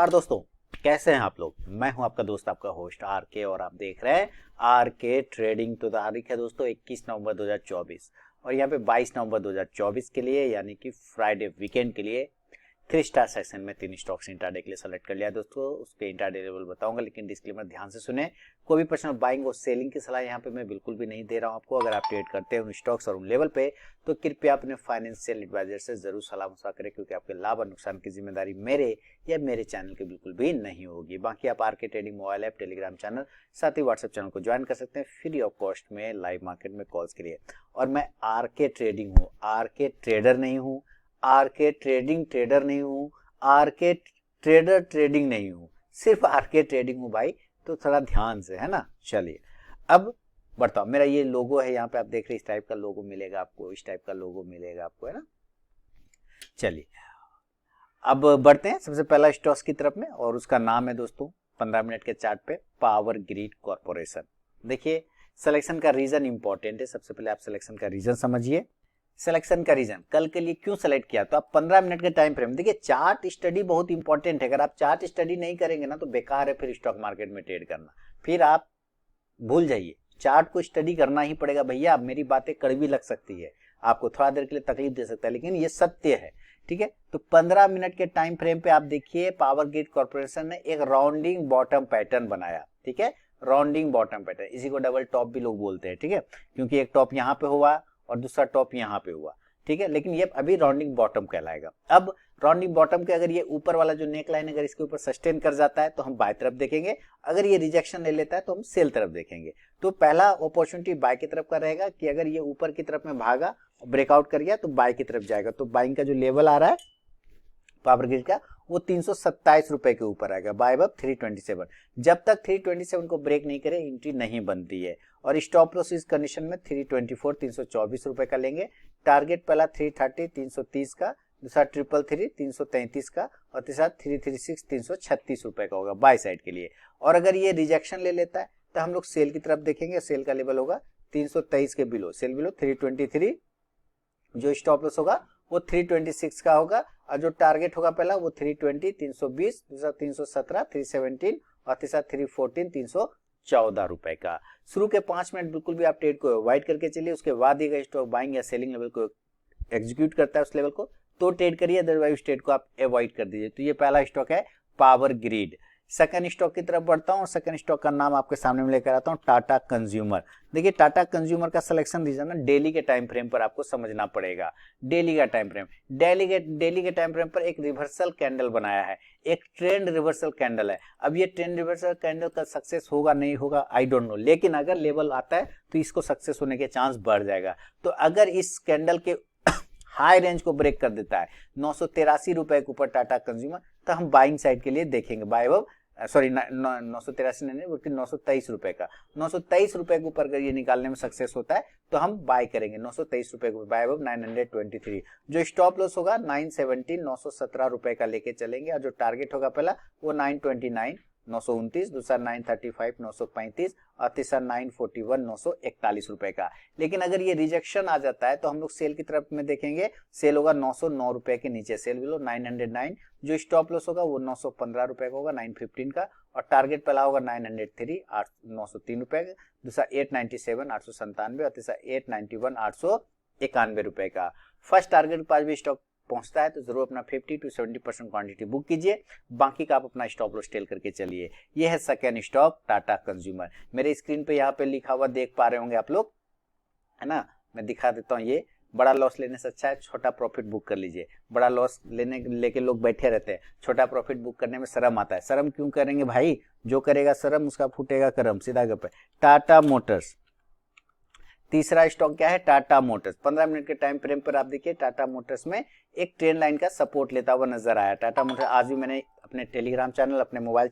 नमस्कार दोस्तों, कैसे हैं आप लोग। मैं हूं आपका दोस्त, आपका होस्ट आर के, और आप देख रहे हैं आर के ट्रेडिंग। तो तारीख है दोस्तों 21 नवंबर 2024 और यहाँ पे 22 नवंबर 2024 के लिए यानी कि फ्राइडे वीकेंड के लिए 3 स्टार सेक्शन में 3 स्टॉक्स इंट्राडे के लिए सेलेक्ट कर लिया दोस्तों। उसके इंट्राडे लेवल बताऊंगा, लेकिन डिस्क्लेमर ध्यान से सुने। कोई भी पर्सनल बाइंग और सेलिंग की सलाह यहाँ पे मैं बिल्कुल भी नहीं दे रहा हूँ आपको। अगर आप ट्रेड करते हैं उन स्टॉक्स और उन लेवल पे तो कृपया अपने फाइनेंशियल एडवाइजर से जरूर सलाह मशवरा करें, क्योंकि आपके लाभ और नुकसान की जिम्मेदारी मेरे या मेरे चैनल की बिल्कुल भी नहीं होगी। बाकी आप आर के trading mobile app, Telegram channel, साथ ही व्हाट्सएप चैनल को ज्वाइन कर सकते हैं फ्री ऑफ कॉस्ट में लाइव मार्केट में कॉल्स के लिए। और मैं आर के ट्रेडिंग हूँ, आर के ट्रेडर नहीं हूँ, आर के ट्रेडिंग ट्रेडर नहीं हूँ, आर के ट्रेडर ट्रेडिंग नहीं हूं, सिर्फ आर के ट्रेडिंग हूं भाई। तो थोड़ा ध्यान से, है ना। चलिए अब बढ़ता हूं। मेरा ये लोगो है, यहाँ पे आप देख रहे हैं, इस टाइप का लोगो मिलेगा आपको, इस टाइप का लोगो मिलेगा आपको, है ना। चलिए अब बढ़ते हैं सबसे पहला स्टॉक्स की तरफ में, और उसका नाम है दोस्तों 15 मिनट के चार्ट पे पावर ग्रिड कॉर्पोरेशन। देखिए सिलेक्शन का रीजन इंपॉर्टेंट है। सबसे पहले आप सिलेक्शन का रीजन समझिए। सिलेक्शन का रीजन कल के लिए क्यों सेलेक्ट किया, तो आप 15 मिनट के टाइम फ्रेम देखिए। चार्ट स्टडी बहुत इंपॉर्टेंट है। अगर आप चार्ट स्टडी नहीं करेंगे ना तो बेकार है फिर स्टॉक मार्केट में ट्रेड करना। फिर आप भूल जाइए, चार्ट को स्टडी करना ही पड़ेगा भैया। मेरी बातें कड़वी लग सकती है, आपको थोड़ा देर के लिए तकलीफ दे सकता है, लेकिन ये सत्य है, ठीक है। तो 15 मिनट के टाइम फ्रेम पे आप देखिए पावर ग्रिड कॉर्पोरेशन ने एक राउंडिंग बॉटम पैटर्न बनाया, ठीक है। राउंडिंग बॉटम पैटर्न, इसी को डबल टॉप भी लोग बोलते हैं, ठीक है, क्योंकि एक टॉप यहाँ पे हुआ और दूसरा टॉप यहाँ पे हुआ, ठीक है। लेकिन ये अभी राउंडिंग बॉटम कहलाएगा। अब राउंडिंग बॉटम के अगर ये ऊपर वाला जो नेक लाइन अगर इसके ऊपर सस्टेन कर जाता है तो हम बाय तरफ देखेंगे, अगर ये रिजेक्शन ले लेता है तो हम सेल तरफ देखेंगे। तो पहला अपॉर्चुनिटी बाय की तरफ का रहेगा कि अगर ये ऊपर की तरफ में भागा, ब्रेकआउट कर गया तो बाय की तरफ जाएगा। तो बाइंग का जो लेवल आ रहा है पावर ग्रिड का वो 327 रुपए के ऊपर आएगा, बाय अब 327। जब तक 327 को ब्रेक नहीं करे एंट्री नहीं बनती है। और स्टॉप लॉस इस कंडीशन में 324 324 रुपए का लेंगे। टारगेट पहला 330 330 का, दूसरा 333 333 का, और तीसरा 336 336 रुपए का होगा बाय साइड के लिए। और अगर ये रिजेक्शन ले लेता है तो हम लोग सेल की तरफ देखेंगे। सेल का लेवल होगा 323 के बिलो, सेल बिलो 323। जो स्टॉप लॉस होगा वो 326 का होगा, और जो टारगेट होगा पहला वो 320 320, दूसरा 317 317, और तीसरा 314 314 रुपए का। शुरू के 5 मिनट बिल्कुल भी आप ट्रेड को अवॉइड करके चलिए। उसके बाद ये स्टॉक बाइंग या सेलिंग लेवल को एग्जीक्यूट करता है उस लेवल को तो ट्रेड करिए, अदरवाइज ट्रेड को आप अवॉइड कर दीजिए। तो ये पहला स्टॉक है पावर ग्रिड। सेकंड स्टॉक की तरफ बढ़ता हूं, और सेकंड स्टॉक का नाम आपके सामने में लेकर आता हूं टाटा कंज्यूमर। देखिए टाटा कंज्यूमर का सिलेक्शन रीजन ना डेली के टाइम फ्रेम पर आपको समझना पड़ेगा। डेली का टाइम फ्रेम, डेली के टाइम फ्रेम पर एक रिवर्सल कैंडल बनाया है, एक ट्रेंड रिवर्सल कैंडल है। अब ये ट्रेंड रिवर्सल कैंडल का सक्सेस होगा नहीं होगा आई डोंट नो, लेकिन अगर लेवल आता है तो इसको सक्सेस होने के चांस बढ़ जाएगा। तो अगर इस कैंडल के हाई रेंज को ब्रेक कर देता है 983 रुपए के ऊपर टाटा कंज्यूमर, तो हम बाइंग साइड के लिए देखेंगे। बाय अब सॉरी 983 नहीं बल्कि 923 रुपए का, 923 रुपए के ऊपर अगर ये निकालने में सक्सेस होता है तो हम बाय करेंगे 923 रुपए के ऊपर, बाय अब 923। जो स्टॉप लॉस होगा 917 917 रुपए का लेके चलेंगे, और जो टारगेट होगा पहला वो 929 929, दूसरा 935 935, और तीसरा 941 941 रुपए का। लेकिन अगर ये रिजेक्शन आ जाता है तो हम लोग सेल की तरफ में देखेंगे। सेल होगा 909 रुपए के नीचे, सेल बिलो 909। जो स्टॉप लॉस होगा वो 915 रुपए का होगा, 915 का, और टारगेट पहला होगा 903 903 रुपए का, दूसरा 897 897, और तीसरा 891 891 रुपए का। फर्स्ट टारगेट पास भी स्टॉक पहुंचता है तो जरूर अपना 50 to 70% क्वांटिटी बुक कीजिए, बाकी का आप अपना स्टॉप लॉस टेल करके चलिए। ये है सेकेंड स्टॉक टाटा कंज्यूमर। मेरे स्क्रीन पे यहाँ पे लिखा हुआ देख पा रहे होंगे आप लोग, है ना। मैं दिखा देता हूँ। ये बड़ा लॉस लेने से अच्छा है छोटा प्रॉफिट बुक कर लीजिए। बड़ा लॉस लेके लोग बैठे रहते हैं, छोटा प्रॉफिट बुक करने में शर्म आता है। शर्म क्यों करेंगे भाई, जो करेगा शर्म उसका फूटेगा करम, सीधा गप है। टाटा मोटर्स तीसरा स्टॉक क्या है, टाटा मोटर्स। 15 मिनट के टाइम फ्रेम पर आप देखिए टाटा मोटर्स में एक ट्रेन लाइन का सपोर्ट लेता हुआ नजर आया। टाटा मोटर्स आज भी मैंने अपने टेलीग्राम चैनल, अपने मोबाइल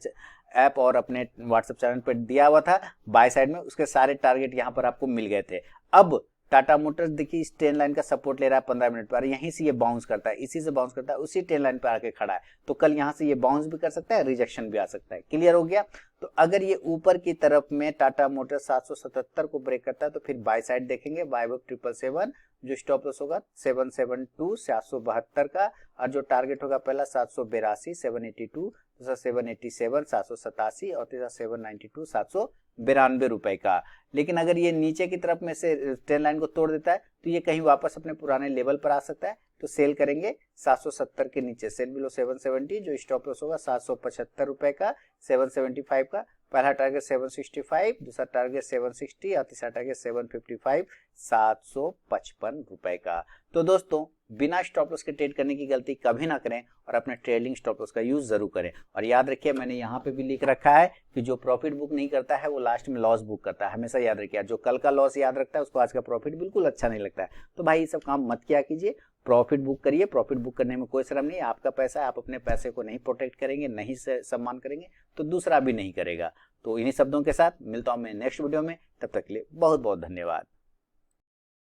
ऐप और अपने व्हाट्सएप चैनल पर दिया हुआ था बाय साइड में, उसके सारे टारगेट यहाँ पर आपको मिल गए थे। अब टाटा मोटर्स देखिए इस ट्रेन लाइन का सपोर्ट ले रहा है 15 मिनट पर, यहीं से ये बाउंस करता है, इसी से बाउंस करता है, उसी ट्रेन लाइन पर आके खड़ा है। तो कल यहाँ से ये बाउंस भी कर सकता है, रिजेक्शन भी आ सकता है। क्लियर हो गया। तो अगर ये ऊपर की तरफ में टाटा मोटर्स 777 को ब्रेक करता है तो फिर बाय साइड देखेंगे, बाय अब 777, जो स्टॉप लॉस होगा 772 772 का, और जो टारगेट होगा पहला 782 782, दूसरा 787 787 और तीसरा 792 792 रुपए का। लेकिन अगर ये नीचे की तरफ में से ट्रेंड लाइन को तोड़ देता है तो ये कहीं वापस अपने पुराने लेवल पर आ सकता है, तो सेल करेंगे 770 के नीचे, सेल बिलो 770, जो स्टॉप लॉस होगा 775 रुपए का, 775 का। पहला टारगेट 765, दूसरा टारगेट 760 और तीसरा टारगेट 755, 755 रुपए का। तो दोस्तों बिना स्टॉप लॉस के ट्रेड करने की गलती कभी ना करें और अपने ट्रेडिंग स्टॉप लॉस का यूज जरूर करें। और याद रखिए मैंने यहाँ पे भी लिख रखा है कि जो प्रॉफिट बुक नहीं करता है वो लास्ट में लॉस बुक करता है, हमेशा याद रखिए। जो कल का लॉस याद रखता है उसको आज का प्रॉफिट बिल्कुल अच्छा नहीं लगता है। तो भाई ये सब काम मत किया कीजिए, प्रॉफिट बुक करिए। प्रॉफिट बुक करने में कोई शर्म नहीं है, आपका पैसा है, आप अपने पैसे को नहीं प्रोटेक्ट करेंगे, नहीं से सम्मान करेंगे तो दूसरा भी नहीं करेगा। तो इन्हीं शब्दों के साथ मिलता हूं मैं नेक्स्ट वीडियो में, तब तक के लिए बहुत बहुत धन्यवाद।